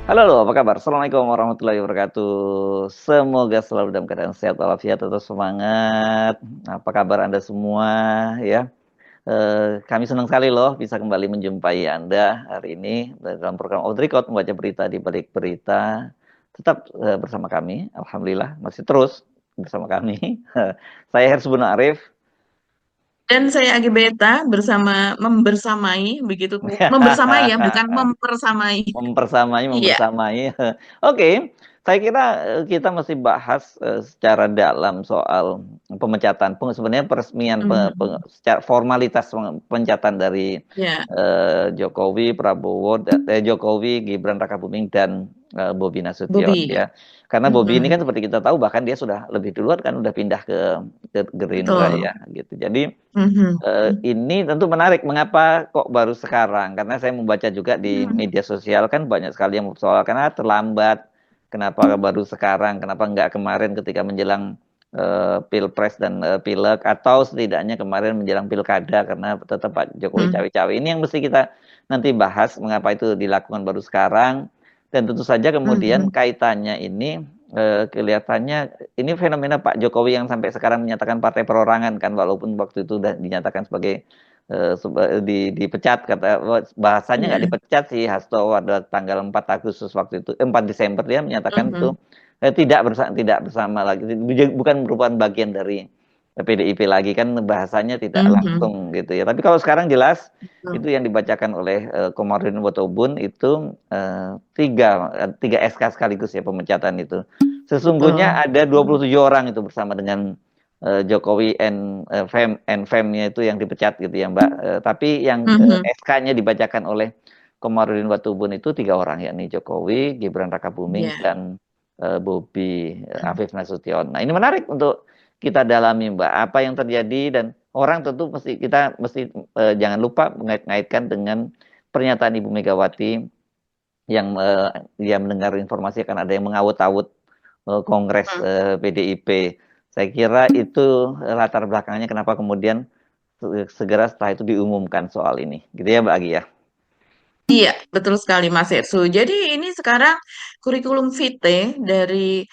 Halo, apa kabar? Assalamualaikum warahmatullahi wabarakatuh. Semoga selalu dalam keadaan sehat walafiat, tetap semangat. Apa kabar Anda semua ya? Kami senang sekali loh bisa kembali menjumpai Anda hari ini dalam program Off the Record, membaca berita di balik berita. Tetap bersama kami, alhamdulillah masih terus bersama kami. Saya Hersbun Arif. Dan saya Agi Beta membersamai begitu, membersamai ya, bukan mempersamai. Mempersamai Iya. membersamai. Oke, saya kira, kita mesti bahas, secara dalam soal pemecatan, sebenarnya peresmian Mhm. secara formalitas pemecatan dari, Ya. Jokowi, Jokowi, Gibran Rakabuming dan, Bobi Nasution Bobi. ya. Karena Bobi ini Mhm. kan seperti kita tahu bahkan dia sudah lebih duluan kan udah pindah ke Gerindra Betul. ya gitu. Jadi Mhm. ini tentu menarik, mengapa kok baru sekarang? Karena saya membaca juga di Mhm. media sosial kan banyak sekali yang mempersoalkan, terlambat, kenapa baru sekarang, kenapa nggak kemarin ketika menjelang, pilpres dan, pileg, atau setidaknya kemarin menjelang pilkada karena tetap Pak Jokowi Mhm. cawe-cawe. Ini yang mesti kita nanti bahas, mengapa itu dilakukan baru sekarang, dan tentu saja kemudian Mhm. kaitannya ini, kelihatannya ini fenomena Pak Jokowi yang sampai sekarang menyatakan partai perorangan kan, walaupun waktu itu sudah dinyatakan sebagai, dipecat, kata bahasanya nggak Iya. dipecat sih, Hasto pada tanggal 4 Agustus waktu itu, 4 Desember dia menyatakan itu, Mhm. tidak bersama lagi, bukan merupakan bagian dari PDIP lagi kan, bahasanya tidak Mhm. langsung gitu ya. Tapi kalau sekarang jelas Betul. itu yang dibacakan oleh, Komarudin Watubun itu, 3 SK sekaligus ya pemecatan itu. Sesungguhnya Betul. ada 27 orang itu bersama dengan, Jokowi and Fem-nya itu yang dipecat gitu ya Mbak, tapi yang, Mhm. SK-nya dibacakan oleh Komarudin Watubun itu 3 orang, yakni Jokowi, Gibran Rakabuming, Iya. dan, Bobi Afif Nasution. Nah, ini menarik untuk kita dalami Mbak, apa yang terjadi, dan orang tentu kita mesti, jangan lupa mengait-ngaitkan dengan pernyataan Ibu Megawati yang, dia mendengar informasi akan ada yang mengawut-awut, kongres, Mhm. PDIP. Saya kira itu, latar belakangnya kenapa kemudian segera setelah itu diumumkan soal ini, gitu ya Mbak Agi ya? Iya, betul sekali Mas Ersu. Jadi ini sekarang kurikulum vitae dari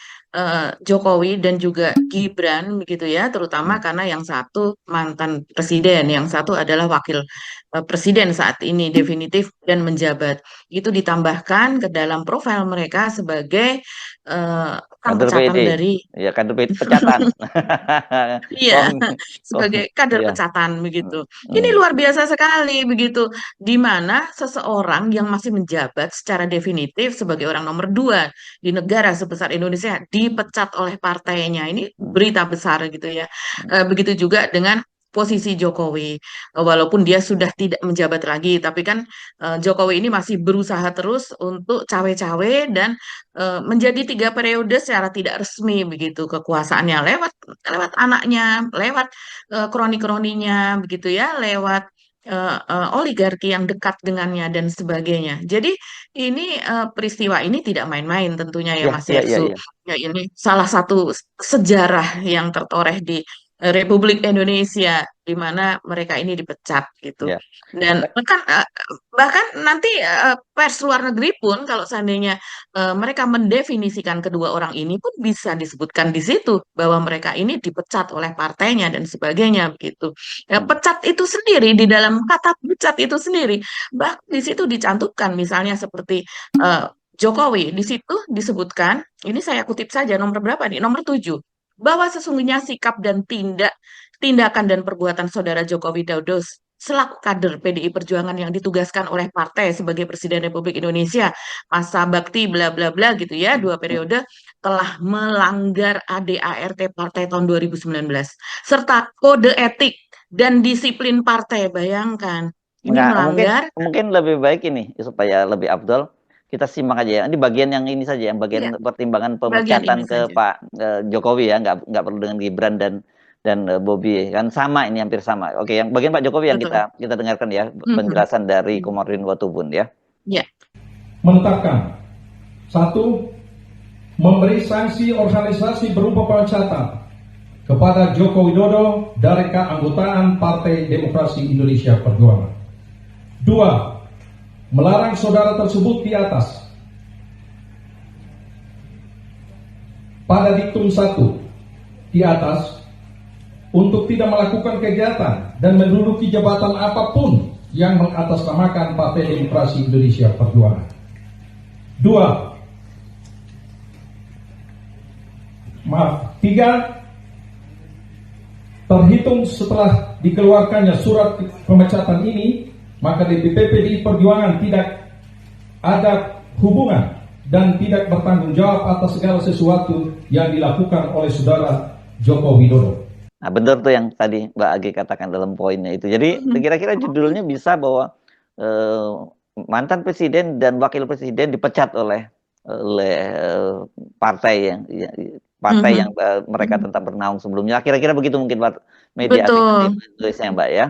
Jokowi dan juga Gibran begitu ya, terutama Mmm, karena yang satu mantan presiden, yang satu adalah wakil presiden saat ini definitif dan menjabat. Itu ditambahkan ke dalam profil mereka sebagai tukang kader pecatan PED, dari. ya kader pecatan. Iya, Kong kong sebagai kader iya, pecatan begitu. Ini mhm, luar biasa sekali begitu, di mana seseorang yang masih menjabat secara definitif sebagai orang nomor dua di negara sebesar Indonesia dipecat oleh partainya. Ini mhm, berita besar gitu ya. mhm, Begitu juga dengan posisi Jokowi, walaupun dia sudah tidak menjabat lagi, tapi kan Jokowi ini masih berusaha terus untuk cawe-cawe dan menjadi 3 periode secara tidak resmi begitu kekuasaannya lewat lewat anaknya, lewat kroni-kroninya begitu ya, lewat oligarki yang dekat dengannya dan sebagainya. Jadi ini peristiwa ini tidak main-main tentunya ya iya Mas iya iya Yersu. iya, Ya ini salah satu sejarah yang tertoreh di Republik Indonesia di mana mereka ini dipecat gitu. iya. Dan bahkan nanti pers luar negeri pun kalau seandainya mereka mendefinisikan kedua orang ini pun bisa disebutkan di situ bahwa mereka ini dipecat oleh partainya dan sebagainya begitu. Ya, Mhm, pecat itu sendiri di dalam kata pecat itu sendiri, bahkan di situ dicantumkan misalnya seperti eh, Jokowi di situ disebutkan, ini saya kutip saja nomor berapa nih? Nomor 7 bahwa sesungguhnya sikap dan tindakan dan perbuatan saudara Joko Widodo selaku kader PDI Perjuangan yang ditugaskan oleh partai sebagai Presiden Republik Indonesia masa bakti bla bla bla gitu ya, mhm, dua mhm. periode telah melanggar ADART Partai tahun 2019 serta kode etik dan disiplin partai. Bayangkan, ini Enggak, mungkin melanggar. mungkin lebih baik ini, supaya lebih afdol, kita simak aja ya. Ini bagian yang ini saja, yang Iya, bagian pertimbangan bagian ini pemecatan ke saja. Pak, Jokowi ya, nggak perlu dengan Gibran dan, Bobi, kan sama ini, hampir sama. Oke, yang bagian Pak Jokowi yang Betul. kita kita dengarkan ya, Mhm. penjelasan dari Komarudin Watubun ya. Ya. Menetapkan satu, memberi sanksi organisasi berupa pemecatan kepada Joko Widodo dari keanggotaan Partai Demokrasi Indonesia Perjuangan. Dua, melarang saudara tersebut di atas pada diktum 1 di atas untuk tidak melakukan kegiatan dan menduduki jabatan apapun yang mengatasnamakan Partai Demokrasi Indonesia Perjuangan. 3. Terhitung setelah dikeluarkannya surat pemecatan ini, maka DPP PDI Perjuangan tidak ada hubungan dan tidak bertanggung jawab atas segala sesuatu yang dilakukan oleh saudara Joko Widodo. Nah, benar tuh yang tadi Mbak Agi katakan dalam poinnya itu. Jadi kira-kira judulnya bisa bahwa mantan presiden dan wakil presiden dipecat oleh partai yang mereka tetap bernaung sebelumnya. Kira-kira begitu mungkin media Betul. Indonesia, Mbak ya.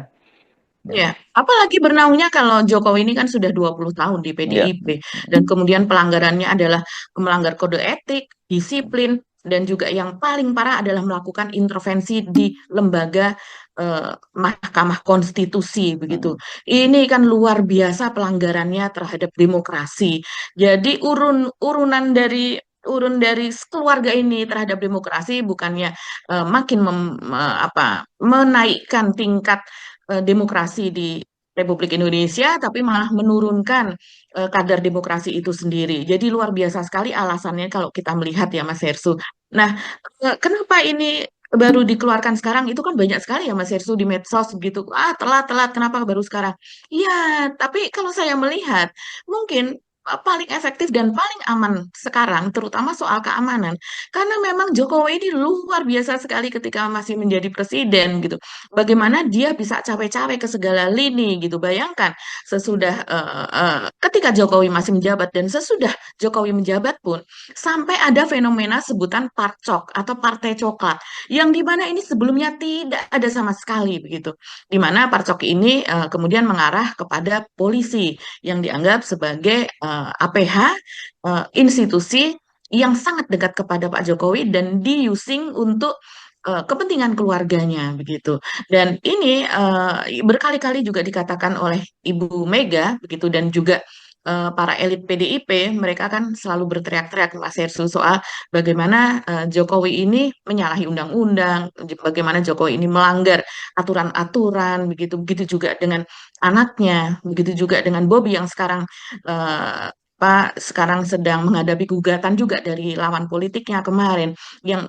Ya, apalagi bernaungnya kalau Jokowi ini kan sudah 20 tahun di PDIP dan kemudian pelanggarannya adalah melanggar kode etik, disiplin, dan juga yang paling parah adalah melakukan intervensi di lembaga Mahkamah Konstitusi begitu. Ini kan luar biasa pelanggarannya terhadap demokrasi. Jadi urun dari keluarga ini terhadap demokrasi bukannya makin menaikkan tingkat demokrasi di Republik Indonesia, tapi malah menurunkan kadar demokrasi itu sendiri. Jadi luar biasa sekali alasannya kalau kita melihat ya Mas Hersu. Nah, kenapa ini baru dikeluarkan sekarang? Itu kan banyak sekali ya Mas Hersu di medsos begitu. Telat-telat, kenapa baru sekarang? Ya, tapi kalau saya melihat, mungkin paling efektif dan paling aman sekarang, terutama soal keamanan. Karena memang Jokowi ini luar biasa sekali ketika masih menjadi presiden gitu. Bagaimana dia bisa cawe-cawe ke segala lini gitu. Bayangkan sesudah ketika Jokowi masih menjabat dan sesudah Jokowi menjabat pun sampai ada fenomena sebutan parcok atau partai coklat yang dimana ini sebelumnya tidak ada sama sekali begitu. Dimana parcok ini kemudian mengarah kepada polisi yang dianggap sebagai APH institusi yang sangat dekat kepada Pak Jokowi dan diusing untuk kepentingan keluarganya begitu. Dan ini berkali-kali juga dikatakan oleh Ibu Mega begitu dan juga para elit PDIP, mereka kan selalu berteriak-teriak Mas Hersu soal bagaimana Jokowi ini menyalahi undang-undang, bagaimana Jokowi ini melanggar aturan-aturan begitu. Begitu juga dengan anaknya, begitu juga dengan Bobby yang sekarang sekarang sedang menghadapi gugatan juga dari lawan politiknya kemarin yang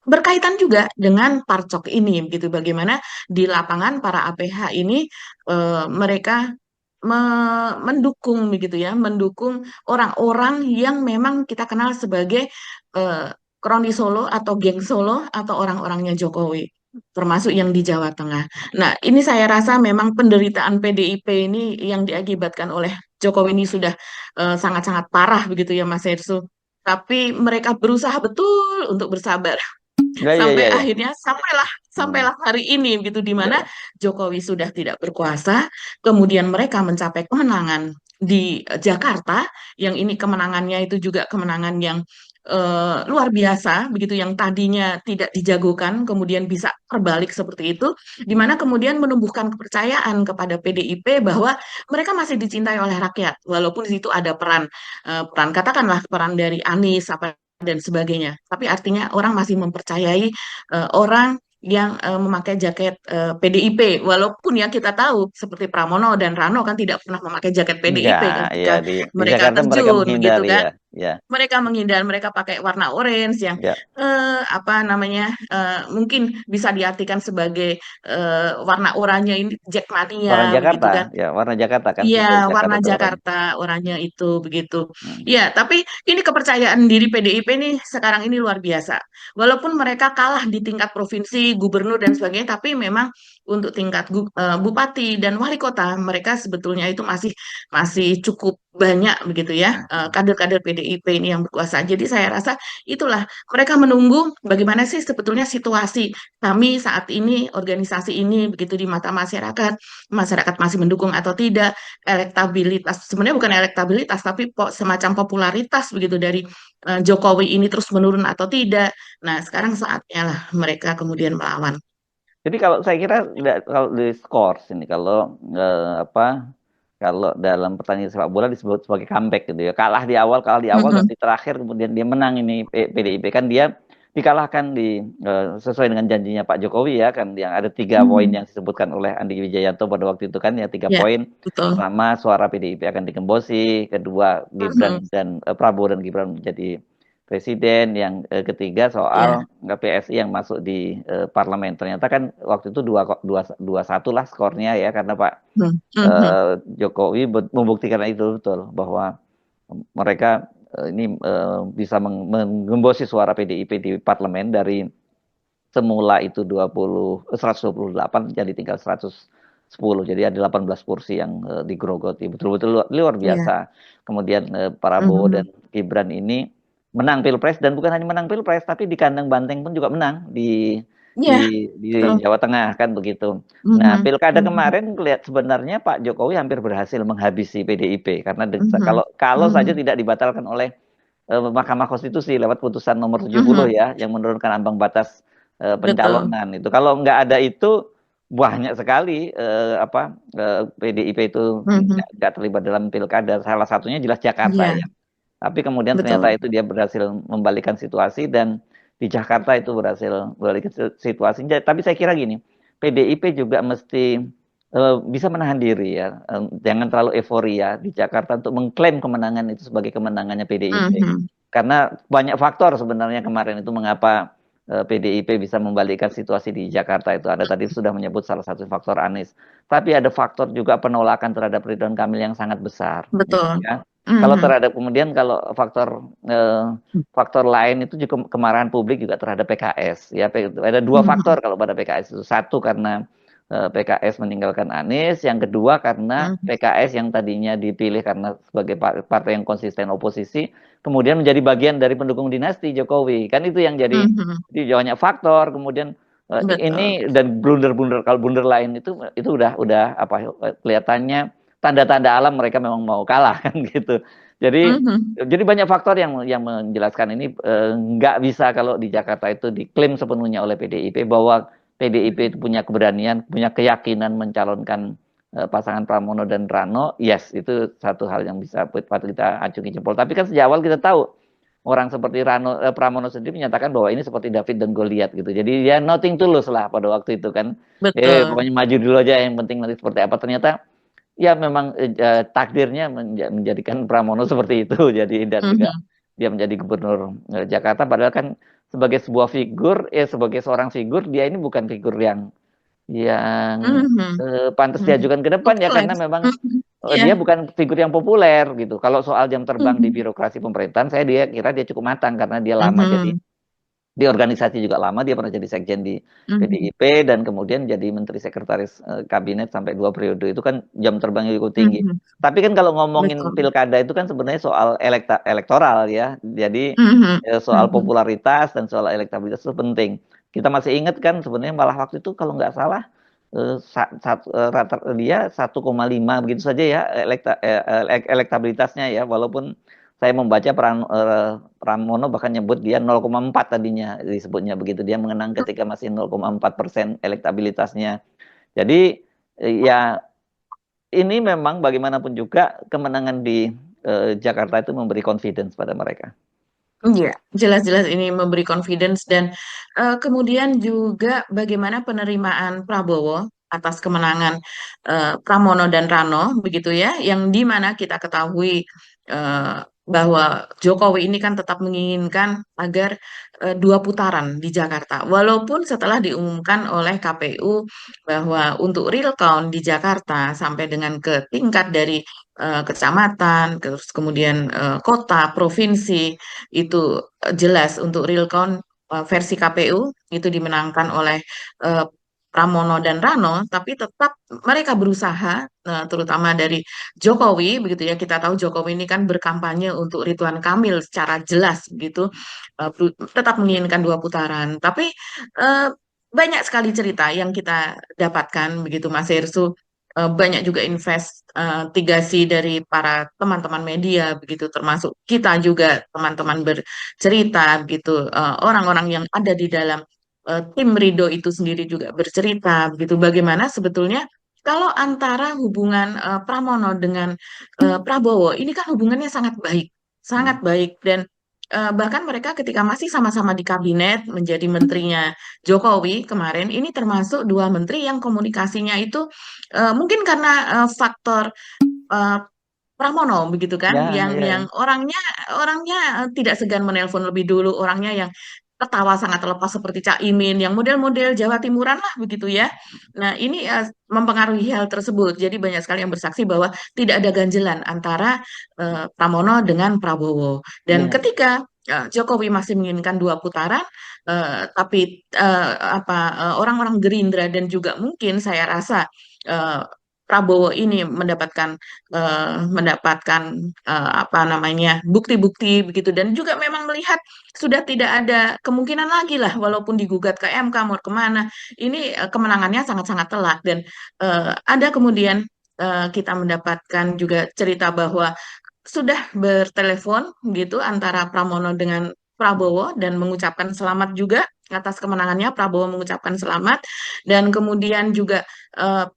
berkaitan juga dengan parcok ini begitu bagaimana di lapangan para APH ini mereka mendukung begitu ya mendukung orang-orang yang memang kita kenal sebagai eh, kroni Solo atau geng Solo atau orang-orangnya Jokowi termasuk yang di Jawa Tengah. Nah, ini saya rasa memang penderitaan PDIP ini yang diakibatkan oleh Jokowi ini sudah sangat-sangat parah begitu ya Mas Hersu. Tapi mereka berusaha betul untuk bersabar sampai akhirnya sampailah hari ini gitu di mana Jokowi sudah tidak berkuasa, kemudian mereka mencapai kemenangan di Jakarta yang ini kemenangannya itu juga kemenangan yang luar biasa begitu yang tadinya tidak dijagokan kemudian bisa terbalik seperti itu di mana kemudian menumbuhkan kepercayaan kepada PDIP bahwa mereka masih dicintai oleh rakyat walaupun di situ ada peran katakanlah peran dari Anies apa dan sebagainya. Tapi artinya orang masih mempercayai orang yang memakai jaket PDIP, walaupun ya kita tahu seperti Pramono dan Rano kan tidak pernah memakai jaket PDIP ketika di mereka Jakarta mereka terjun, begitu menghindari kan? ya. Mereka menghindar, mereka pakai warna orange yang mungkin bisa diartikan sebagai warna oranye ini Warna Jackmania begitu Jakarta, kan? ya warna Jakarta kan Iya, simbol Jakarta warna itu oranye. Jakarta, oranye itu begitu. Ya, tapi ini kepercayaan diri PDIP ini sekarang ini luar biasa. Walaupun mereka kalah di tingkat provinsi, gubernur dan sebagainya, tapi memang untuk tingkat bupati dan wali kota mereka sebetulnya itu masih masih cukup banyak begitu ya kader-kader PDIP ini yang berkuasa. Jadi saya rasa itulah mereka menunggu bagaimana sih sebetulnya situasi kami saat ini, organisasi ini begitu di mata masyarakat, masyarakat masih mendukung atau tidak elektabilitas sebenarnya bukan elektabilitas tapi semacam popularitas begitu dari Jokowi ini terus menurun atau tidak. Nah, sekarang saatnya lah mereka kemudian melawan. Jadi kalau saya kira kalau di skors ini kalau dalam pertandingan sepak bola disebut sebagai comeback gitu ya. Kalah di awal tapi di terakhir kemudian dia menang ini PDIP kan dia dikalahkan sesuai dengan janjinya Pak Jokowi ya kan, yang ada 3 poin yang disebutkan oleh Andi Wijayanto pada waktu itu kan ya, 3 poin. betul. Pertama, suara PDIP akan digembosi. Kedua, Mhm. Prabowo dan Gibran menjadi presiden. Yang ketiga Ya. soal PSI yang masuk di parlemen. Ternyata kan waktu itu 2-1 lah skornya ya, karena Pak Mhm. Mhm. Jokowi membuktikan itu betul bahwa mereka ini bisa menggembosi suara PDIP di parlemen dari semula itu 128 jadi tinggal 110. Jadi ada 18 kursi yang digerogoti. Betul-betul luar Iya. biasa. Kemudian Prabowo Mhm. dan Gibran ini menang Pilpres, dan bukan hanya menang Pilpres tapi di kandang banteng pun juga menang Iya, betul. di Jawa Tengah kan begitu. Nah, Mhm. pilkada Mhm. kemarin lihat sebenarnya Pak Jokowi hampir berhasil menghabisi PDIP karena Mhm. kalau saja Mhm. tidak dibatalkan oleh Mahkamah Konstitusi lewat putusan nomor 70 Mhm. ya, yang menurunkan ambang batas Betul. pencalonan itu. Kalau nggak ada itu banyak sekali PDIP itu Mhm. nggak terlibat dalam pilkada. Salah satunya jelas Jakarta Iya, ya. Tapi kemudian ternyata betul. itu dia berhasil membalikan situasi, dan di Jakarta itu berhasil membalikan situasi. Tapi saya kira gini, PDIP juga mesti bisa menahan diri ya. Jangan terlalu euforia di Jakarta untuk mengklaim kemenangan itu sebagai kemenangannya PDIP. Mhm. Karena banyak faktor sebenarnya kemarin itu mengapa PDIP bisa membalikkan situasi di Jakarta itu. Ada tadi sudah menyebut salah satu faktor Anies. Tapi ada faktor juga penolakan terhadap Ridwan Kamil yang sangat besar. Gitu Betul. ya. Mhm. Kalau faktor lain itu juga kemarahan publik juga terhadap PKS. Ya, ada 2 faktor Mhm. kalau pada PKS itu. Satu karena PKS meninggalkan Anies, yang kedua karena Mhm. PKS yang tadinya dipilih karena sebagai partai yang konsisten oposisi, kemudian menjadi bagian dari pendukung dinasti Jokowi. Kan itu yang Mhm. jadi banyak faktor. Kemudian Betul. ini dan blunder-blunder, kalau blunder lain itu udah apa kelihatannya tanda-tanda alam mereka memang mau kalah kan gitu. Jadi Mhm. jadi banyak faktor yang menjelaskan ini nggak bisa kalau di Jakarta itu diklaim sepenuhnya oleh PDIP bahwa PDIP itu punya keberanian, punya keyakinan mencalonkan pasangan Pramono dan Rano. Yes, itu satu hal yang bisa patut kita acungi jempol. Tapi kan sejak awal kita tahu orang seperti Pramono sendiri menyatakan bahwa ini seperti David dan Goliat gitu. Jadi dia nothing to lose lah pada waktu itu kan. Betul. Pokoknya maju dulu aja, yang penting nanti seperti apa. Ternyata ya memang takdirnya menjadikan Pramono seperti itu. Jadi dan juga Mhm. dia menjadi gubernur Jakarta. Padahal kan sebagai sebuah figur, sebagai seorang figur, dia ini bukan figur yang Mhm. pantas Mhm. diajukan ke depan ya, Populer. karena memang Mhm. dia Iya. bukan figur yang populer gitu. Kalau soal jam terbang di Mhm. birokrasi pemerintahan, dia kira dia cukup matang karena dia lama jadi Mhm. di organisasi juga lama. Dia pernah jadi sekjen di Mhm. PDIP dan kemudian jadi menteri sekretaris kabinet sampai 2 periode. Itu kan jam terbangnya cukup tinggi. Mhm. Tapi kan kalau ngomongin Betul. pilkada itu kan sebenarnya soal elektoral ya. Jadi Mhm. soal Mhm. popularitas dan soal elektabilitas itu penting. Kita masih ingat kan sebenarnya malah waktu itu kalau nggak salah rata dia 1,5 begitu saja ya elektabilitasnya ya, walaupun saya membaca Pramono bahkan nyebut dia 0,4 tadinya disebutnya begitu, dia mengenang ketika masih 0,4% elektabilitasnya. Jadi ya ini memang bagaimanapun juga kemenangan di Jakarta itu memberi confidence pada mereka. Iya, jelas-jelas ini memberi confidence dan kemudian juga bagaimana penerimaan Prabowo atas kemenangan Pramono dan Rano begitu ya, yang di mana kita ketahui eh, bahwa Jokowi ini kan tetap menginginkan agar 2 putaran di Jakarta, walaupun setelah diumumkan oleh KPU bahwa untuk real count di Jakarta sampai dengan ke tingkat dari kecamatan, terus kemudian kota, provinsi itu jelas untuk real count versi KPU itu dimenangkan oleh eh, Pramono dan Rano, tapi tetap mereka berusaha, terutama dari Jokowi, begitu ya. Kita tahu Jokowi ini kan berkampanye untuk Ridwan Kamil secara jelas, begitu, tetap menginginkan 2 putaran. Tapi eh, banyak sekali cerita yang kita dapatkan, begitu Mas Hersu. Banyak juga investigasi dari para teman-teman media, begitu, termasuk kita juga teman-teman bercerita, begitu. Orang-orang yang ada di dalam tim Ridho itu sendiri juga bercerita begitu bagaimana sebetulnya kalau antara hubungan Pramono dengan Prabowo ini kan hubungannya sangat baik Hmm. dan bahkan mereka ketika masih sama-sama di kabinet menjadi menterinya Jokowi kemarin, ini termasuk dua menteri yang komunikasinya itu mungkin karena faktor eh, Pramono begitu kan, Ya, yang ya. orangnya orangnya tidak segan menelpon lebih dulu, orangnya yang ketawa sangat lepas seperti Cak Imin, yang model-model Jawa Timuran lah begitu ya. Nah ini mempengaruhi hal tersebut. Jadi banyak sekali yang bersaksi bahwa tidak ada ganjelan antara Pramono dengan Prabowo. Dan Ya. ketika Jokowi masih menginginkan dua putaran, tapi orang-orang Gerindra dan juga mungkin saya rasa eh, Prabowo ini mendapatkan apa namanya bukti-bukti begitu dan juga memang melihat sudah tidak ada kemungkinan lagi lah walaupun digugat ke MK mau kemana ini kemenangannya sangat-sangat telak dan ada kemudian kita mendapatkan juga cerita bahwa sudah bertelepon gitu antara Pramono dengan Prabowo dan mengucapkan selamat juga atas kemenangannya. Prabowo mengucapkan selamat dan kemudian juga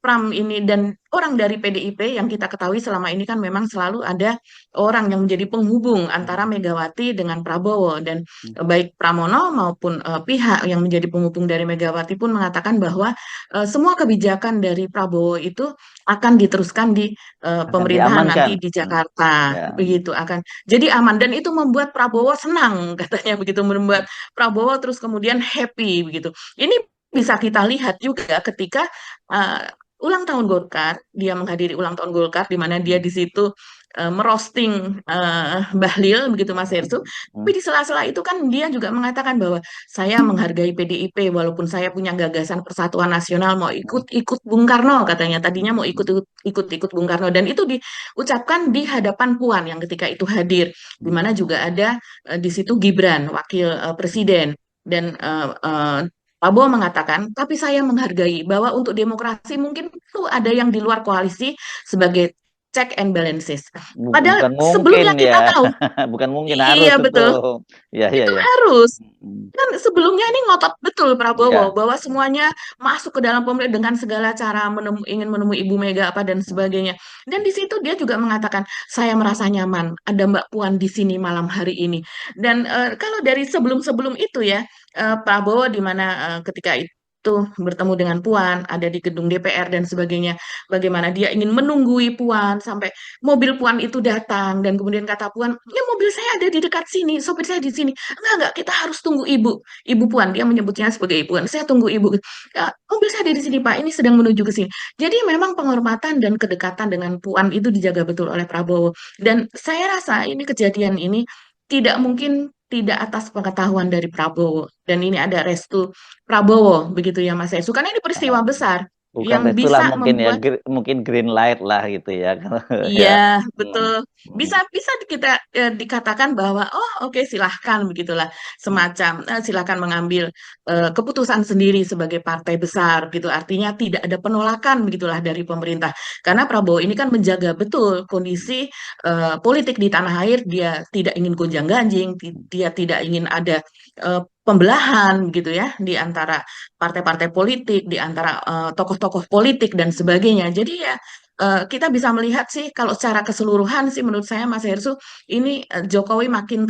Pram ini dan orang dari PDIP yang kita ketahui selama ini kan memang selalu ada orang yang menjadi penghubung antara Megawati dengan Prabowo dan baik Pramono maupun pihak yang menjadi penghubung dari Megawati pun mengatakan bahwa semua kebijakan dari Prabowo itu akan diteruskan di Akan pemerintahan diamankan. nanti di Jakarta Ya. begitu akan jadi aman dan itu membuat Prabowo senang katanya begitu membuat Prabowo terus kemudian happy begitu ini bisa kita lihat juga ketika uh, ulang tahun Golkar dia menghadiri ulang tahun Golkar di mana dia di situ merosting Bahlil begitu Mas Hersu tapi di sela-sela itu kan dia juga mengatakan bahwa saya menghargai PDIP walaupun saya punya gagasan Persatuan Nasional mau ikut Bung Karno katanya tadinya mau ikut Bung Karno dan itu diucapkan di hadapan Puan yang ketika itu hadir di mana juga ada di situ Gibran wakil presiden dan Prabowo mengatakan, tapi saya menghargai bahwa untuk demokrasi mungkin perlu ada yang di luar koalisi sebagai check and balances. Bukan Padahal mungkin sebelumnya kita ya, tahu, bukan mungkin, harus iya itu. betul, Ya, ya, itu ya. harus. Kan sebelumnya ini ngotot betul Prabowo Ya. bahwa semuanya masuk ke dalam pemerintah dengan segala cara ingin menemui Ibu Mega apa dan sebagainya. Dan di situ dia juga mengatakan saya merasa nyaman ada Mbak Puan di sini malam hari ini. Dan kalau dari sebelum-sebelum itu ya Prabowo di mana ketika itu bertemu dengan Puan ada di gedung DPR dan sebagainya. Bagaimana dia ingin menunggui Puan sampai mobil Puan itu datang dan kemudian kata Puan, ya mobil saya ada di dekat sini, sopir saya di sini. Enggak, kita harus tunggu ibu Puan. Dia menyebutnya sebagai ibu Puan. Saya tunggu ibu. Ya, mobil saya ada di sini, Pak. Ini sedang menuju ke sini. Jadi memang penghormatan dan kedekatan dengan Puan itu dijaga betul oleh Prabowo. Dan saya rasa ini kejadian ini tidak mungkin tidak atas pengetahuan dari Prabowo. Dan ini ada restu Prabowo, begitu ya Mas Esu. Karena ini peristiwa besar Bukan yang restu lah bisa mungkin ya, membuat mungkin green light lah gitu ya. iya, Ya. betul. Hmm. Bisa bisa kita dikatakan bahwa oh oke silahkan begitulah semacam silahkan mengambil keputusan sendiri sebagai partai besar gitu. Artinya tidak ada penolakan begitulah dari pemerintah. Karena Prabowo ini kan menjaga betul kondisi politik di tanah air. Dia tidak ingin gonjang-ganjing, dia tidak ingin ada pembelahan gitu ya di antara partai-partai politik, di antara tokoh-tokoh politik dan sebagainya. Jadi ya kita bisa melihat sih kalau secara keseluruhan sih menurut saya Mas Hersu ini Jokowi makin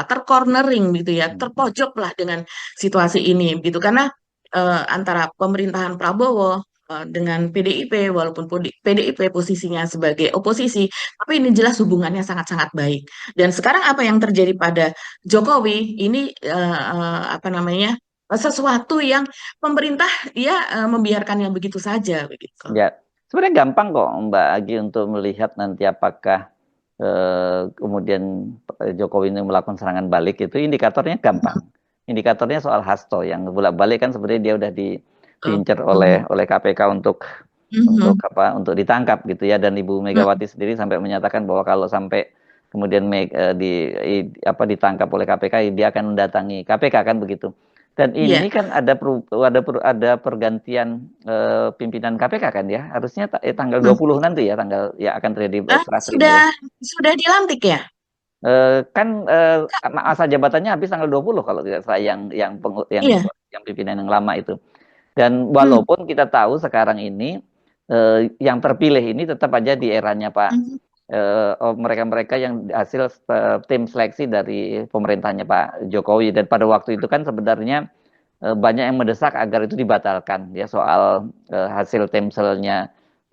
tercornering gitu ya, terpojok lah dengan situasi ini gitu karena antara pemerintahan Prabowo dengan PDIP walaupun PDIP posisinya sebagai oposisi, tapi ini jelas hubungannya sangat-sangat baik. Dan sekarang apa yang terjadi pada Jokowi ini apa namanya? Sesuatu yang pemerintah dia membiarkan yang begitu saja begitu. Ya, sebenarnya gampang kok Mbak Agi untuk melihat nanti apakah kemudian Jokowi ini melakukan serangan balik itu indikatornya gampang. Indikatornya soal Hasto yang bolak-balik kan sebenarnya dia udah diincar oleh KPK untuk ditangkap gitu ya, dan Ibu Megawati sendiri sampai menyatakan bahwa kalau sampai kemudian ditangkap oleh KPK dia akan mendatangi KPK kan begitu. Dan ini kan ada pergantian pimpinan KPK kan ya. Harusnya tanggal 20 nanti ya akan terjadi serah terima. Sudah dilantik ya? Kan masa jabatannya habis tanggal 20 kalau tidak salah yang pimpinan yang lama itu. Dan walaupun kita tahu sekarang ini yang terpilih ini tetap aja di eranya Pak mereka-mereka yang hasil tim seleksi dari pemerintahnya Pak Jokowi. Dan pada waktu itu kan sebenarnya banyak yang mendesak agar itu dibatalkan ya soal hasil tim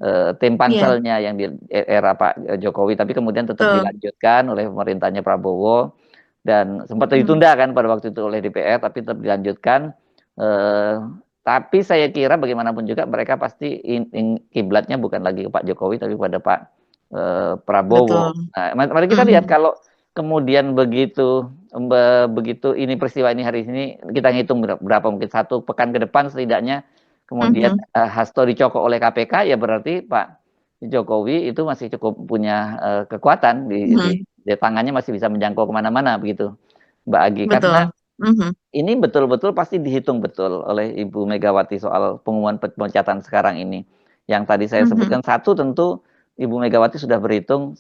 Iya, panselnya yang di era Pak Jokowi, tapi kemudian tetap betul. dilanjutkan oleh pemerintahnya Prabowo dan sempat Hmm. ditunda kan pada waktu itu oleh DPR, tapi tetap dilanjutkan. Eh, tapi saya kira bagaimanapun juga mereka pasti kiblatnya bukan lagi ke Pak Jokowi, tapi pada Pak Prabowo. Betul. Nah, mari kita lihat Mhm. kalau kemudian begitu ini peristiwa ini hari ini kita ngitung berapa mungkin 1 pekan ke depan setidaknya kemudian Mhm. Hasto dicokok oleh KPK, ya berarti Pak Jokowi itu masih cukup punya kekuatan Mhm. di tangannya, masih bisa menjangkau kemana-mana begitu Mbak Agi, karena Betul. Mhm. ini betul-betul pasti dihitung betul oleh Ibu Megawati soal pengumuman pemecatan sekarang ini. Yang tadi saya Mhm. sebutkan, satu tentu Ibu Megawati sudah berhitung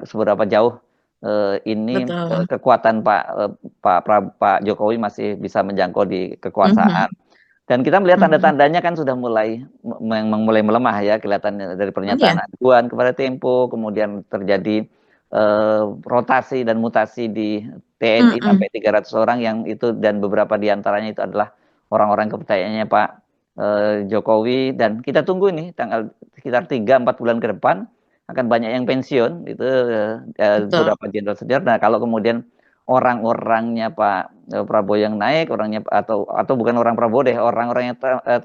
seberapa jauh ini Betul. kekuatan Pak Jokowi masih bisa menjangkau di Mhm. kekuasaan. Dan kita melihat Mhm. tanda-tandanya kan sudah memang mulai melemah ya, kelihatannya dari pernyataan Iya. aduan kepada Tempo, kemudian terjadi rotasi dan mutasi di TNI Mhm. sampai 300 orang yang itu, dan beberapa di antaranya itu adalah orang-orang kepercayaannya Pak Jokowi, dan kita tunggu nih tanggal sekitar 3-4 bulan ke depan akan banyak yang pensiun itu, Betul. beberapa jenderal senior. Nah, kalau kemudian orang-orangnya Pak Prabowo yang naik, orangnya atau bukan orang Prabowo deh, orang-orang yang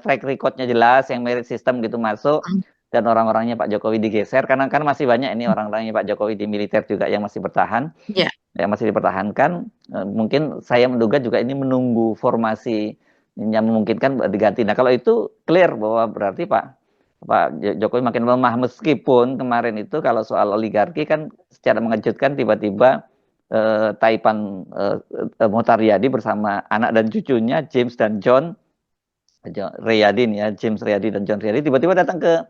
track recordnya jelas, yang merit system gitu masuk, Mhm. dan orang-orangnya Pak Jokowi digeser, karena kan masih banyak ini orang-orangnya Pak Jokowi di militer juga yang masih bertahan, Iya. yang masih dipertahankan. Mungkin saya menduga juga ini menunggu formasi yang memungkinkan diganti. Nah, kalau itu clear bahwa berarti Pak Pak Jokowi makin lemah, meskipun kemarin itu kalau soal oligarki kan secara mengejutkan tiba-tiba Taipan Motariadi bersama anak dan cucunya James dan John Riyadi nih ya, James Riyadi dan John Riyadi tiba-tiba datang ke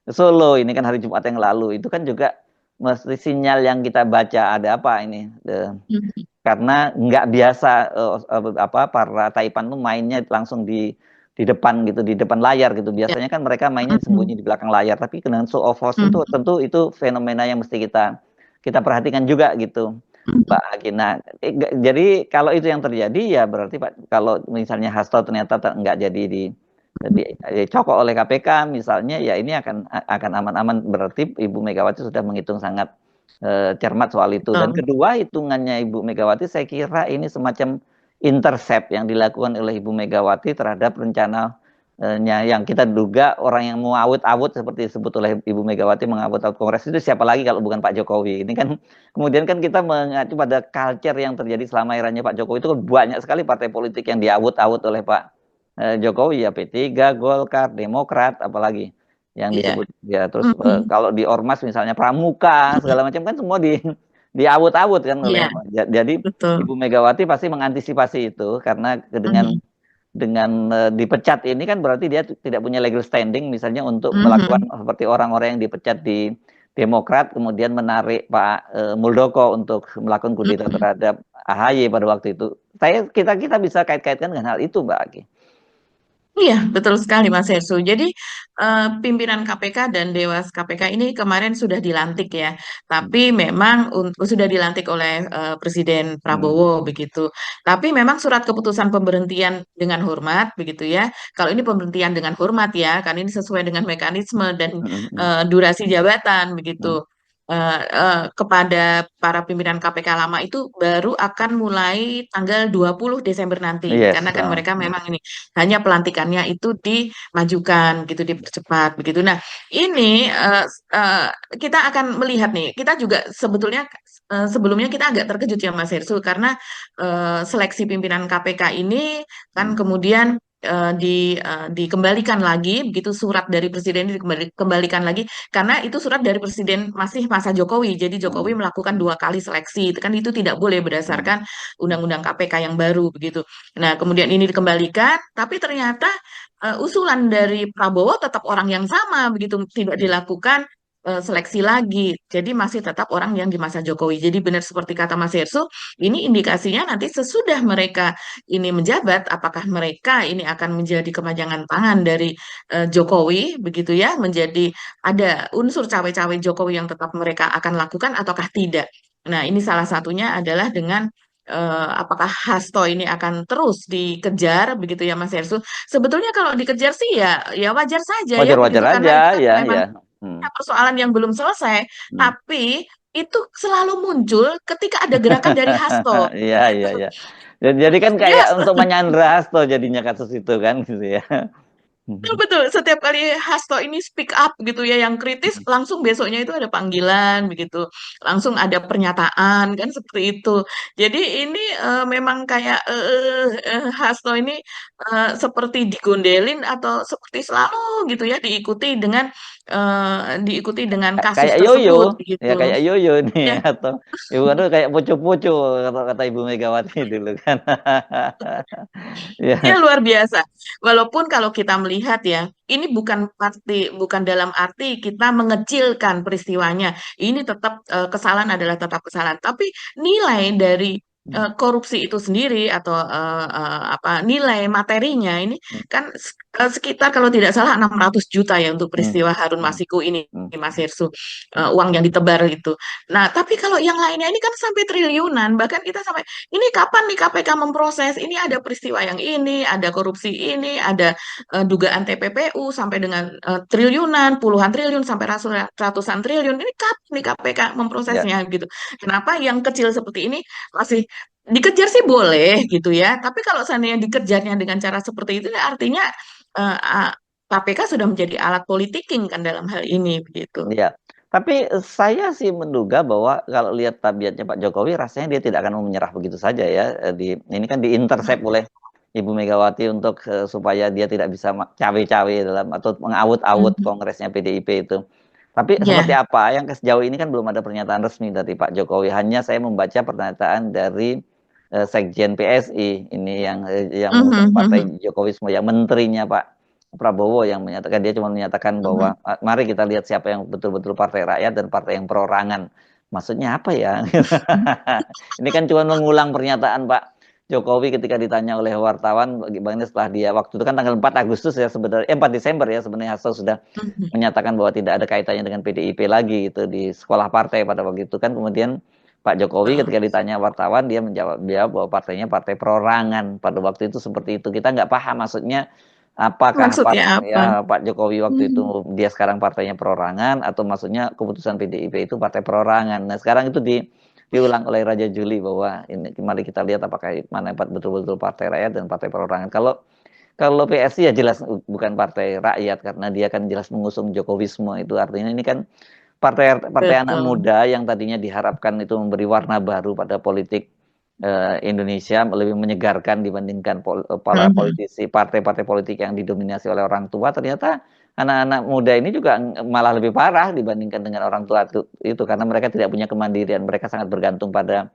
Solo, ini kan hari Jumat yang lalu. Itu kan juga mesti sinyal yang kita baca, ada apa ini? Mhm. Karena nggak biasa apa para Taipan tuh mainnya langsung di depan gitu, di depan layar gitu. Iya. Biasanya kan mereka mainnya Mhm. sembunyi di belakang layar, tapi dengan show of force itu Mhm. tentu itu fenomena yang mesti kita kita perhatikan juga gitu, Mhm. Mbak Agi. Nah, jadi kalau itu yang terjadi ya berarti Pak, kalau misalnya Hasto ternyata nggak jadi dicokok oleh KPK misalnya, ya ini akan aman-aman, berarti Ibu Megawati sudah menghitung sangat cermat soal itu. Dan Betul. kedua, hitungannya Ibu Megawati saya kira ini semacam intercept yang dilakukan oleh Ibu Megawati terhadap rencananya yang kita duga orang yang mau awut-awut seperti disebut oleh Ibu Megawati, mengawut-awut Kongres, itu siapa lagi kalau bukan Pak Jokowi. Ini kan kemudian kan kita mengacu pada culture yang terjadi selama eranya Pak Jokowi, itu kan banyak sekali partai politik yang diawut-awut oleh Pak Jokowi, ya P3, Golkar, Demokrat, apalagi yang Iya. disebut ya. Terus Mhm. kalau di ormas misalnya Pramuka segala macam kan semua diawut-awut kan oleh, Iya. jadi Betul. Ibu Megawati pasti mengantisipasi itu, karena Mhm. dengan dipecat ini kan berarti dia tidak punya legal standing misalnya untuk melakukan Mhm. seperti orang-orang yang dipecat di Demokrat kemudian menarik Pak Muldoko untuk melakukan kudeta Mhm. terhadap AHY pada waktu itu. Kita bisa kait-kaitkan dengan hal itu, Mbak Aki. Iya, betul sekali Mas Hersu. Jadi pimpinan KPK dan Dewas KPK ini kemarin sudah dilantik ya, Hmm. tapi memang sudah dilantik oleh Presiden Hmm. Prabowo begitu. Tapi memang surat keputusan pemberhentian dengan hormat begitu ya. Kalau ini pemberhentian dengan hormat ya, kan ini sesuai dengan mekanisme dan Hmm. Hmm. durasi jabatan begitu. Hmm. Kepada para pimpinan KPK lama itu baru akan mulai tanggal 20 Desember nanti, Yes. karena kan mereka memang ini hanya pelantikannya itu dimajukan gitu, dipercepat begitu. Nah, ini eh, kita akan melihat nih, kita juga sebetulnya sebelumnya kita agak terkejut ya Mas Hersu, karena seleksi pimpinan KPK ini kan Hmm. kemudian dikembalikan lagi begitu, surat dari presiden ini dikembalikan lagi karena itu surat dari presiden masih masa Jokowi. Jadi Hmm. Jokowi melakukan 2 kali seleksi. Itu kan itu tidak boleh Hmm. berdasarkan undang-undang KPK yang baru begitu. Nah, kemudian ini dikembalikan, tapi ternyata usulan dari Prabowo tetap orang yang sama begitu, tidak dilakukan seleksi lagi. Jadi masih tetap orang yang di masa Jokowi. Jadi benar seperti kata Mas Hersu, ini indikasinya nanti sesudah mereka ini menjabat, apakah mereka ini akan menjadi kemajangan tangan dari Jokowi, begitu ya, menjadi ada unsur cawe-cawe Jokowi yang tetap mereka akan lakukan ataukah tidak. Nah, ini salah satunya adalah dengan apakah Hasto ini akan terus dikejar begitu ya Mas Hersu. Sebetulnya kalau dikejar sih ya wajar saja ya Wajar-wajar begitu aja, karena ini kan ya, memang ya. Hmm. persoalan yang belum selesai, Hmm. tapi itu selalu muncul ketika ada gerakan dari Hasto. Iya, iya, iya. Jadi kan Dia kayak untuk menyandra Hasto jadinya kasus itu kan gitu ya. betul, betul. Setiap kali Hasto ini speak up gitu ya, yang kritis langsung besoknya itu ada panggilan begitu, langsung ada pernyataan kan seperti itu. Jadi ini memang kayak Hasto ini seperti digondelin atau seperti selalu gitu ya diikuti dengan kasus Kayak tersebut yoyo, ya gitu. kayak yoyo nih Ya, atau ibu kan tuh kayak pucu-pucu kata Ibu Megawati dulu kan. ya Ya, luar biasa. Walaupun kalau kita melihat ya, ini bukan dalam arti kita mengecilkan peristiwanya. Ini tetap kesalahan adalah tetap kesalahan. Tapi nilai dari korupsi itu sendiri atau apa nilai materinya ini kan sekitar kalau tidak salah 600 juta ya untuk hmm, peristiwa Harun hmm, Masiku ini hmm, Mas Hirsu, uang yang ditebar itu. Nah, tapi kalau yang lainnya ini kan sampai triliunan, bahkan kita sampai ini kapan nih KPK memproses? Ini ada peristiwa yang ini, ada korupsi ini, ada dugaan TPPU sampai dengan triliunan, puluhan triliun sampai ratusan triliun. Ini kapan nih KPK ya, memprosesnya gitu? Kenapa yang kecil seperti ini masih dikejar sih boleh gitu ya? Tapi kalau seandainya dikejarnya dengan cara seperti itu, ya artinya KPK sudah menjadi alat politiking kan dalam hal ini begitu. ya. Tapi saya sih menduga bahwa kalau lihat tabiatnya Pak Jokowi, rasanya dia tidak akan mau menyerah begitu saja ya. Ini kan diintersep oleh Ibu Megawati untuk supaya dia tidak bisa cawe-cawe dalam atau mengawut-awut Mhm. kongresnya PDIP itu. Tapi seperti Ya. apa? Yang sejauh ini kan belum ada pernyataan resmi dari Pak Jokowi. Hanya saya membaca pernyataan dari Sekjen PSI ini yang mengusung Mhm, partai mhm, Jokowi semua, yang menterinya Pak Prabowo yang menyatakan, dia cuma menyatakan mhm. bahwa mari kita lihat siapa yang betul-betul partai rakyat dan partai yang perorangan. Maksudnya apa ya? Ini kan cuma mengulang pernyataan Pak Jokowi ketika ditanya oleh wartawan bagaimana setelah dia waktu itu kan tanggal 4 Agustus ya sebenarnya 4 Desember ya sebenarnya Hasto sudah Mhm. menyatakan bahwa tidak ada kaitannya dengan PDIP lagi itu di sekolah partai pada waktu itu kan. Kemudian Pak Jokowi ketika ditanya wartawan dia menjawab bahwa partainya partai perorangan pada waktu itu seperti itu. Kita nggak paham maksudnya apakah Maksudnya apa? Pak Jokowi waktu itu Mhm. dia sekarang partainya perorangan atau maksudnya keputusan PDIP itu partai perorangan. Nah sekarang itu diulang oleh Raja Juli bahwa ini mari kita lihat apakah mana betul-betul partai rakyat dan partai perorangan. Kalau PSI ya jelas bukan partai rakyat karena dia kan jelas mengusung Jokowisme, itu artinya ini kan partai partai anak Betul. muda yang tadinya diharapkan itu memberi warna baru pada politik Indonesia, lebih menyegarkan dibandingkan para Mhm. politisi partai-partai politik yang didominasi oleh orang tua. Ternyata anak-anak muda ini juga malah lebih parah dibandingkan dengan orang tua itu karena mereka tidak punya kemandirian, mereka sangat bergantung pada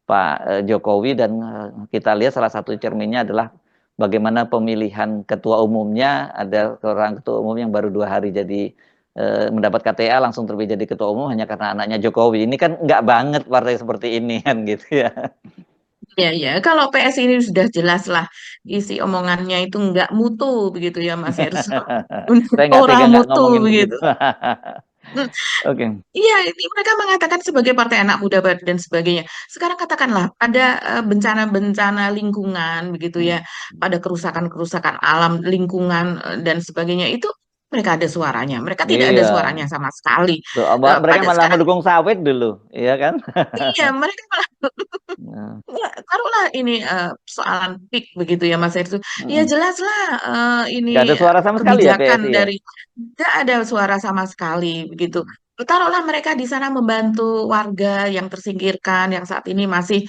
Pak Jokowi. Dan kita lihat salah satu cerminnya adalah bagaimana pemilihan ketua umumnya, ada orang ketua umum yang baru 2 hari jadi mendapat KTA langsung terpilih jadi ketua umum hanya karena anaknya Jokowi. Ini kan nggak banget partai seperti ini kan gitu ya. Ya, ya. Kalau PS ini sudah jelas lah isi omongannya itu nggak mutu begitu ya Mas Hersho. Saya nggak Orang tega nggak mutu ngomongin begitu. begitu. Hmm, Oke. iya, ini mereka mengatakan sebagai partai anak muda dan sebagainya. Sekarang katakanlah ada bencana-bencana lingkungan begitu ya, pada kerusakan-kerusakan alam lingkungan dan sebagainya itu mereka ada suaranya. Mereka tidak ada Iya. suaranya sama sekali. Mereka Pada malah sekarang mendukung sawit dulu, iya kan? iya mereka malah Nah, ya, taruhlah ini persoalan PIK begitu ya Mas Hersho. Ya mm. jelaslah ini Nggak ada suara sama sekali ya kebijakan PSI ya. dari tidak ada suara sama sekali begitu. Taruhlah mereka di sana membantu warga yang tersingkirkan yang saat ini masih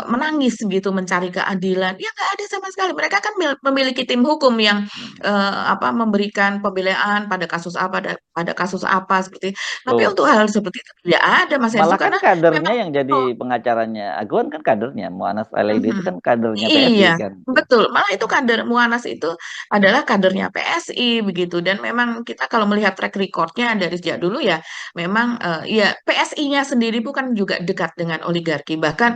menangis begitu mencari keadilan. Ya nggak ada sama sekali. Mereka kan memiliki tim hukum yang apa memberikan pembelaan pada kasus apa pada kasus apa seperti. Tapi Tuh. untuk hal seperti itu tidak ada Mas Hersho Malah kan karena kadernya memang yang jadi pengacaranya Aguan kan kadernya, Muanas Alaidi itu mhm. kan kadernya PSI Iya, kan. betul. Malah itu kader Muanas itu adalah kadernya PSI begitu. Dan memang kita kalau melihat track recordnya dari sejak dulu ya memang ya PSI-nya sendiri bukan juga dekat dengan oligarki. Bahkan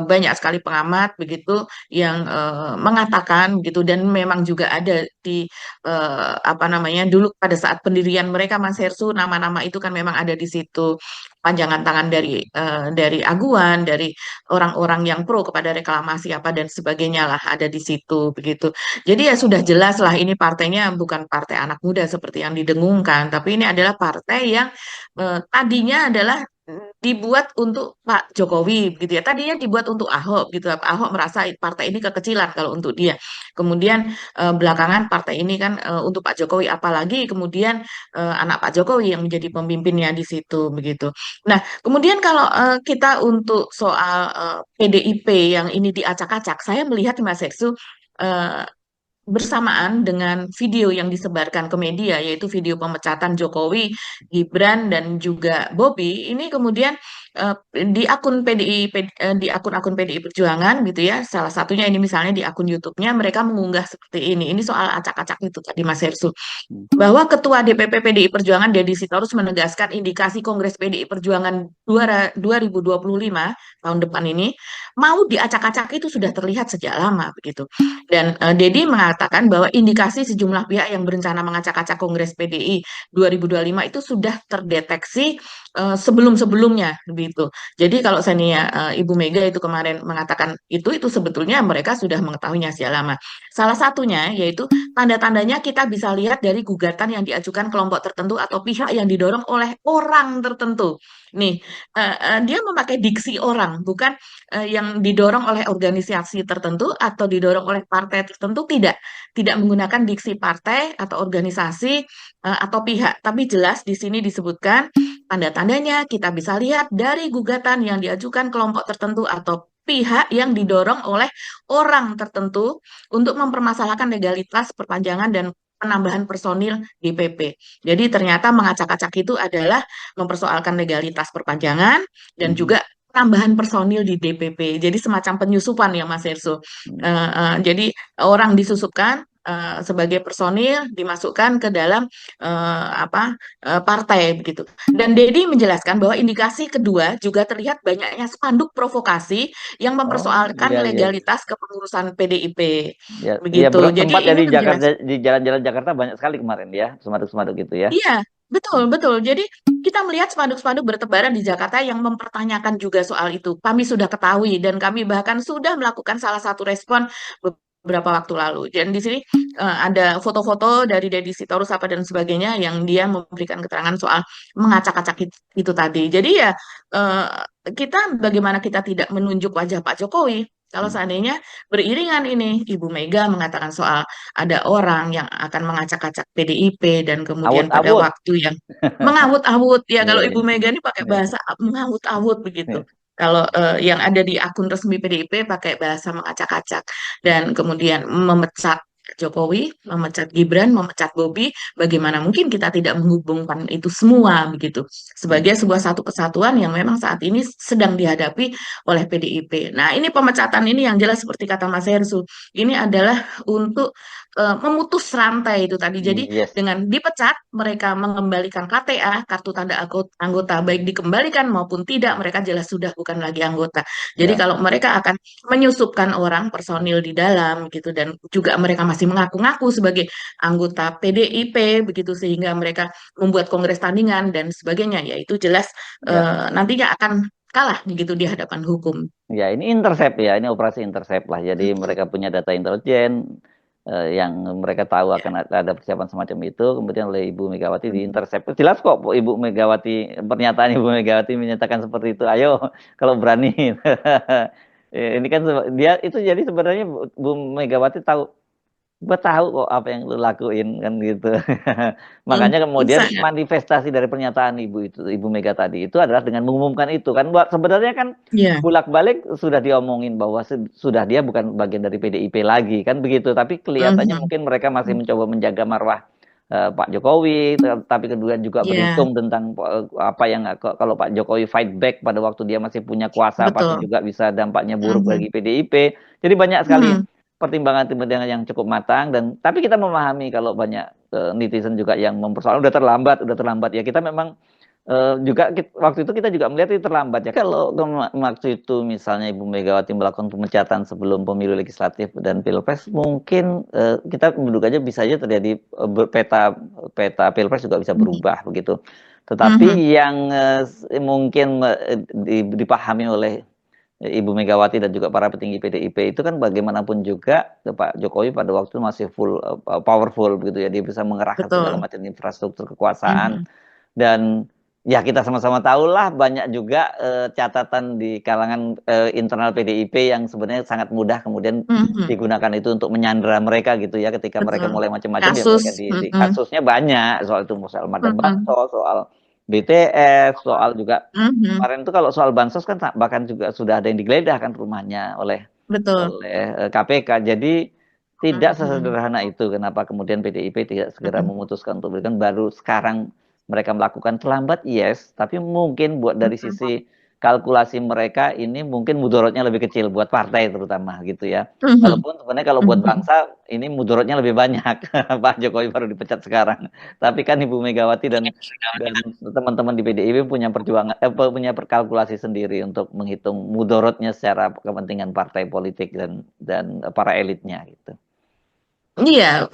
banyak sekali pengamat begitu yang mengatakan gitu, dan memang juga ada di apa namanya, dulu pada saat pendirian mereka Mas Hersu, nama-nama itu kan memang ada di situ, panjangan tangan dari aguan, dari orang-orang yang pro kepada reklamasi apa dan sebagainya lah ada di situ begitu. Jadi ya sudah jelas lah, ini partainya bukan partai anak muda seperti yang didengungkan, tapi ini adalah partai yang tadinya adalah dibuat untuk Pak Jokowi gitu ya. Tadinya dibuat untuk Ahok gitu. Ahok merasa partai ini kekecilan kalau untuk dia. Kemudian belakangan partai ini kan untuk Pak Jokowi, apalagi kemudian anak Pak Jokowi yang menjadi pemimpinnya di situ begitu. Nah, kemudian kalau kita untuk soal PDIP yang ini diacak-acak, saya melihat Mas Heksu eh, bersamaan dengan video yang disebarkan ke media, yaitu video pemecatan Jokowi, Gibran, dan juga Bobi, ini kemudian di akun PDI, di akun-akun PDI Perjuangan gitu ya, salah satunya ini misalnya di akun YouTube-nya mereka mengunggah seperti ini soal acak-acak itu tadi Mas Hersu, bahwa Ketua DPP PDI Perjuangan Deddy Sitorus menegaskan indikasi Kongres PDI Perjuangan 2025 tahun depan ini mau diacak-acak itu sudah terlihat sejak lama begitu. Dan Deddy mengatakan bahwa indikasi sejumlah pihak yang berencana mengacak-acak Kongres PDI 2025 itu sudah terdeteksi sebelum-sebelumnya begitu. Jadi kalau seandainya Ibu Mega itu kemarin mengatakan itu sebetulnya mereka sudah mengetahuinya sejak lama. Salah satunya yaitu tanda-tandanya kita bisa lihat dari gugatan yang diajukan kelompok tertentu atau pihak yang didorong oleh orang tertentu. Nih, dia memakai diksi orang, bukan yang didorong oleh organisasi tertentu atau didorong oleh partai tertentu, tidak menggunakan diksi partai atau organisasi atau pihak, tapi jelas di sini disebutkan tanda-tandanya kita bisa lihat dari gugatan yang diajukan kelompok tertentu atau pihak yang didorong oleh orang tertentu untuk mempermasalahkan legalitas perpanjangan dan penambahan personil DPP. Jadi ternyata mengacak-acak itu adalah mempersoalkan legalitas perpanjangan dan juga penambahan personil di DPP. Jadi semacam penyusupan ya Mas Erso. Jadi orang disusupkan sebagai personil dimasukkan ke dalam partai begitu. Dan Dedi menjelaskan bahwa indikasi kedua juga terlihat banyaknya spanduk provokasi yang Oh, mempersoalkan iya, iya. legalitas kepengurusan PDIP Ya, ya begitu. Jadi tempat ya ini di Jakarta, menjelaskan. di jalan-jalan Jakarta banyak sekali kemarin ya, semaduk-semaduk gitu ya. Iya, betul, betul. Jadi kita melihat spanduk-spanduk bertebaran di Jakarta yang mempertanyakan juga soal itu. Kami sudah ketahui dan kami bahkan sudah melakukan salah satu respon beberapa waktu lalu. Dan di sini ada foto-foto dari Deddy Sitorus apa dan sebagainya yang dia memberikan keterangan soal mengacak-acak itu tadi. Jadi ya eh, kita bagaimana kita tidak menunjuk wajah Pak Jokowi kalau seandainya beriringan ini Ibu Mega mengatakan soal ada orang yang akan mengacak-acak PDIP dan kemudian pada Awut-awut. waktu yang mengawut-awut ya, Iya, kalau iya. Ibu Mega ini pakai bahasa mengawut-awut begitu. Kalau yang ada di akun resmi PDIP pakai bahasa mengacak-acak dan kemudian memecat Jokowi, memecat Gibran, memecat Bobi, bagaimana mungkin kita tidak menghubungkan itu semua begitu sebagai sebuah satu kesatuan yang memang saat ini sedang dihadapi oleh PDIP. Nah, ini pemecatan ini yang jelas seperti kata Mas Hersu, ini adalah untuk memutus rantai itu tadi. Jadi Yes. dengan dipecat, mereka mengembalikan KTA, kartu tanda anggota, baik dikembalikan maupun tidak, mereka jelas sudah bukan lagi anggota. Jadi Ya. kalau mereka akan menyusupkan orang personil di dalam gitu dan juga mereka masih mengaku-ngaku sebagai anggota PDIP begitu sehingga mereka membuat kongres tandingan dan sebagainya, yaitu jelas Ya. nantinya akan kalah begitu di hadapan hukum. Ya, ini intercept ya, ini operasi intercept lah. Jadi mereka punya data intelijen yang mereka tahu akan ada persiapan semacam itu, kemudian oleh Ibu Megawati diintercept. Jelas kok Ibu Megawati, pernyataan Ibu Megawati menyatakan seperti itu. Ayo kalau berani. Ini kan dia itu jadi sebenarnya Bu Megawati tahu, gue tahu kok apa yang lu lakuin kan gitu. Makanya kemudian Sangat. manifestasi dari pernyataan Ibu Mega tadi itu adalah dengan mengumumkan itu kan. Sebenarnya kan Ya. bolak-balik sudah diomongin bahwa sudah dia bukan bagian dari PDIP lagi kan begitu. Tapi kelihatannya mungkin mereka masih mencoba menjaga marwah Pak Jokowi, tapi kedua juga Ya, berhitung tentang apa yang kalau Pak Jokowi fight back pada waktu dia masih punya kuasa pasti betul. juga bisa dampaknya buruk Mhm. bagi PDIP. Jadi banyak sekali Hmm. pertimbangan-pertimbangan yang cukup matang dan tapi kita memahami kalau banyak netizen juga yang mempersoalkan udah terlambat ya kita memang juga waktu itu kita juga melihat itu terlambat ya. Kalau waktu itu misalnya Ibu Megawati melakukan pemecatan sebelum pemilu legislatif dan pilpres, mungkin kita menduga aja bisa aja terjadi peta pilpres juga bisa berubah begitu. Tetapi Mhm. yang mungkin dipahami oleh Ibu Megawati dan juga para petinggi PDIP itu kan bagaimanapun juga Pak Jokowi pada waktu itu masih full powerful begitu ya, dia bisa mengerahkan segala Betul. macam infrastruktur kekuasaan. Mhm. Dan ya kita sama-sama tahulah banyak juga catatan di kalangan internal PDIP yang sebenarnya sangat mudah kemudian Mhm. digunakan itu untuk menyandera mereka gitu ya, ketika mereka Betul. mulai macam-macam ya Kasus. mereka Mhm. kasusnya banyak, soal itu soal Madam Mhm. Bansos, soal BTS, soal juga Mhm. kemarin itu kalau soal bansos kan bahkan juga sudah ada yang digeledah kan rumahnya oleh Betul. KPK. Jadi tidak Mhm. sesederhana itu kenapa kemudian PDIP tidak segera Mhm. memutuskan untuk berikan, baru sekarang mereka melakukan. Terlambat yes, tapi mungkin buat dari Mhm. sisi kalkulasi mereka ini mungkin mudorotnya lebih kecil buat partai terutama gitu ya. Mhm. Walaupun sebenarnya kalau buat Mhm. bangsa ini mudorotnya lebih banyak. Pak Jokowi baru dipecat sekarang. Tapi kan Ibu Megawati dan teman-teman di PDIP punya perjuangan punya perkalkulasi sendiri untuk menghitung mudorotnya secara kepentingan partai politik dan para elitnya gitu. Iya,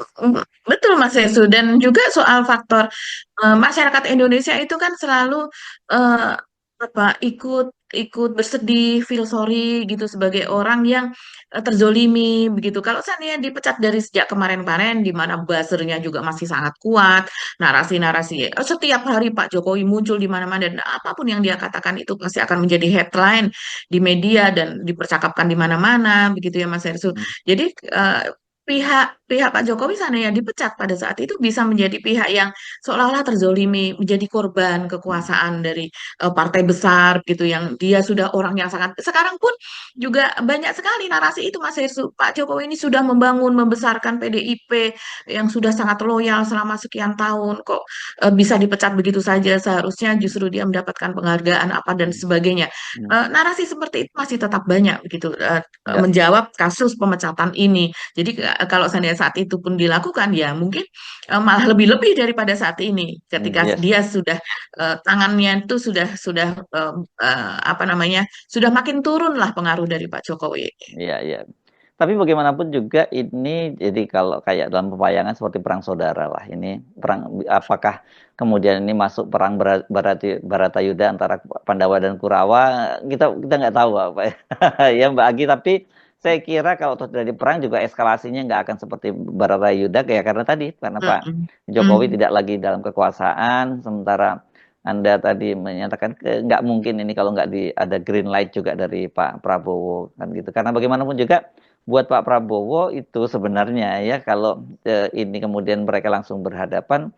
betul Mas Yesu. Dan juga soal faktor masyarakat Indonesia itu kan selalu eh, apa ikut ikut bersedih, feel sorry gitu sebagai orang yang terzolimi begitu. Kalau seandainya dipecat dari sejak kemarin-kemarin, di mana buzzernya juga masih sangat kuat, narasi-narasi setiap hari Pak Jokowi muncul di mana-mana dan apapun yang dia katakan itu pasti akan menjadi headline di media dan dipercakapkan di mana-mana begitu ya Mas Yesu. Hmm. Jadi pihak pihak Pak Jokowi seandainya dipecat pada saat itu bisa menjadi pihak yang seolah-olah terzolimi, menjadi korban kekuasaan dari partai besar gitu yang dia sudah orang yang sangat sekarang pun juga banyak sekali narasi itu Mas Heru. Pak Jokowi ini sudah membangun membesarkan PDIP yang sudah sangat loyal selama sekian tahun kok bisa dipecat begitu saja, seharusnya justru dia mendapatkan penghargaan apa dan sebagainya. Hmm. Narasi seperti itu masih tetap banyak begitu Ya, menjawab kasus pemecatan ini. Jadi kalau seandainya saat itu pun dilakukan ya mungkin malah lebih-lebih daripada saat ini ketika yes. dia sudah tangannya itu sudah apa namanya sudah makin turun lah pengaruh dari Pak Jokowi. Iya, iya. Tapi bagaimanapun juga ini jadi kalau kayak dalam pewayangan seperti perang saudara lah ini. Perang apakah kemudian ini masuk perang Baratayuda antara Pandawa dan Kurawa, kita nggak tahu apa ya. Ya Mbak Agi, tapi saya kira kalau terjadi perang juga eskalasinya nggak akan seperti Baratayuda ya, karena tadi karena Pak Mm-mm. Jokowi Mm. tidak lagi dalam kekuasaan, sementara anda tadi menyatakan nggak mungkin ini kalau nggak ada green light juga dari Pak Prabowo kan gitu. Karena bagaimanapun juga buat Pak Prabowo itu sebenarnya ya kalau ini kemudian mereka langsung berhadapan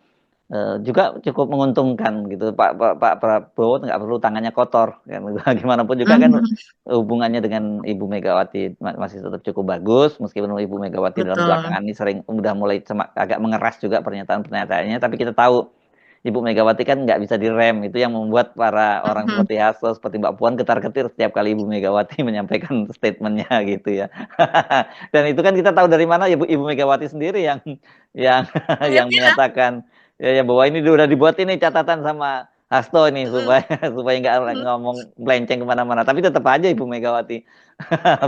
juga cukup menguntungkan gitu. Pak Prabowo nggak perlu tangannya kotor kan. Bagaimanapun juga kan Mhm. hubungannya dengan Ibu Megawati masih tetap cukup bagus, meskipun Ibu Megawati dalam Betul. belakangan ini udah mulai agak mengeras juga pernyataan-pernyataannya, tapi kita tahu Ibu Megawati kan nggak bisa direm, itu yang membuat para orang Mhm. seperti Hasto, seperti Mbak Puan ketar-ketir setiap kali Ibu Megawati menyampaikan statementnya gitu ya. Dan itu kan kita tahu dari mana Ibu Megawati sendiri yang Dia yang bilang, mengatakan ya bahwa ini udah dibuat ini catatan sama Hasto ini mm, supaya nggak mm, ngomong melenceng kemana-mana. Tapi tetap aja Ibu Megawati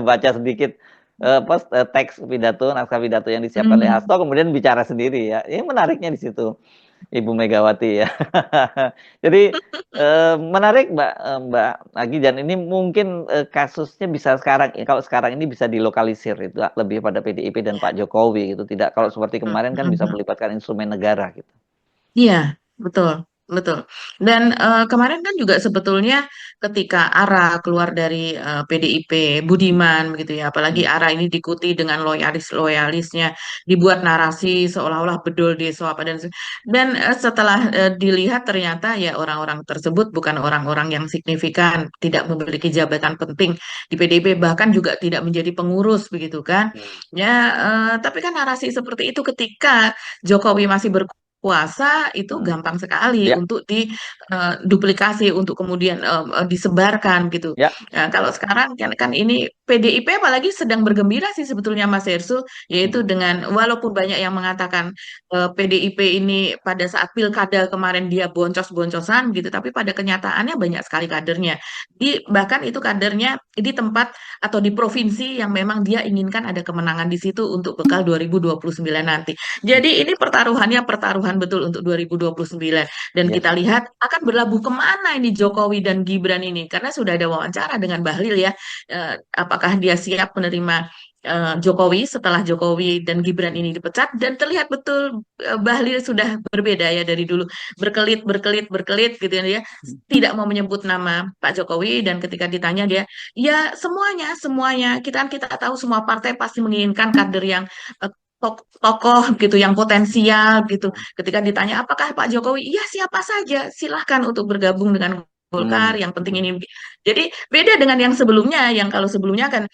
baca sedikit teks pidato, naskah pidato yang disiapkan oleh mm. Hasto, kemudian bicara sendiri ya. Ini menariknya di situ. Ibu Megawati ya. Jadi menarik Mbak Agi, dan ini mungkin kasusnya bisa sekarang kalau sekarang ini bisa dilokalisir itu lebih pada PDIP dan Pak Jokowi gitu. Tidak kalau seperti kemarin kan bisa Mhm. melibatkan instrumen negara gitu. Iya, betul, betul. Dan kemarin kan juga sebetulnya ketika ARA keluar dari PDIP, Budiman begitu ya, apalagi Hmm. ARA ini diikuti dengan loyalis-loyalisnya, dibuat narasi seolah-olah bedol deso apa dan setelah dilihat ternyata ya orang-orang tersebut bukan orang-orang yang signifikan, tidak memiliki jabatan penting di PDIP, bahkan juga tidak menjadi pengurus begitu kan. Hmm. Ya, tapi kan narasi seperti itu ketika Jokowi masih kuasa itu gampang sekali Ya, untuk duplikasi, untuk kemudian disebarkan gitu. ya. Nah, kalau sekarang kan ini PDIP apalagi sedang bergembira sih sebetulnya Mas Hersu, yaitu dengan walaupun banyak yang mengatakan PDIP ini pada saat pilkada kemarin dia boncos-boncosan gitu, tapi pada kenyataannya banyak sekali kadernya. Bahkan itu kadernya di tempat atau di provinsi yang memang dia inginkan ada kemenangan di situ untuk bekal 2029 nanti. Jadi ini pertaruhannya pertaruhan betul untuk 2029. Dan Yes. kita lihat akan berlabuh kemana ini Jokowi dan Gibran ini. Karena sudah ada wawancara dengan Bahlil ya. Apakah dia siap menerima Jokowi setelah Jokowi dan Gibran ini dipecat. Dan terlihat betul Bahlil sudah berbeda ya dari dulu. Berkelit gitu ya. Dia tidak mau menyebut nama Pak Jokowi. Dan ketika ditanya dia, ya semuanya. Kita tahu semua partai pasti menginginkan kader yang tokoh gitu yang potensial gitu. Ketika ditanya apakah Pak Jokowi, iya siapa saja, silahkan untuk bergabung dengan Golkar. Yang penting ini. Jadi beda dengan yang sebelumnya, yang kalau sebelumnya kan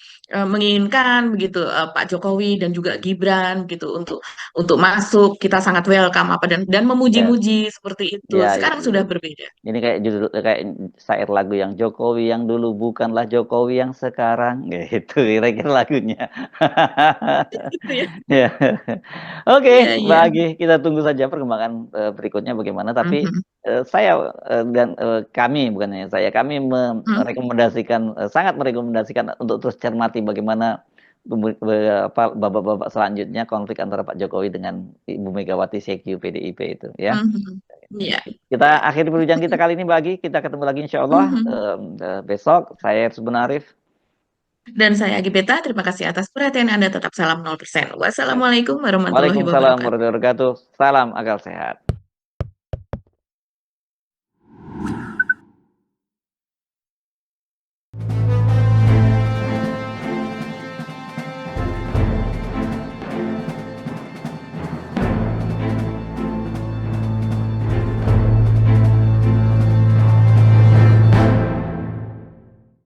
menginginkan begitu Pak Jokowi dan juga Gibran gitu untuk masuk. Kita sangat welcome apa dan Ya, memuji-muji seperti itu. ya, Sekarang sudah berbeda. ini kayak judul kayak syair lagu yang Jokowi yang dulu bukanlah Jokowi yang sekarang, gitu kira-kira lagunya. Gitu ya. Ya. Oke, Iya, Mbak iya. Agi, kita tunggu saja perkembangan berikutnya bagaimana. Tapi Mhm. saya dan kami, bukan hanya saya, kami Mhm. merekomendasikan, sangat merekomendasikan untuk terus cermati bagaimana babak-babak selanjutnya konflik antara Pak Jokowi dengan Ibu Megawati CQ PDIP itu, ya. Mhm. Iya. Kita akhiri perbincangan kita kali ini, Mbak Agi. Kita ketemu lagi insya Allah Mhm. besok. Saya Sebenarif. Dan saya Agi Beta, terima kasih atas perhatian Anda. Tetap salam 0%. Wassalamualaikum warahmatullahi Waalaikumsalam wabarakatuh. warahmatullahi wabarakatuh. Salam akal sehat.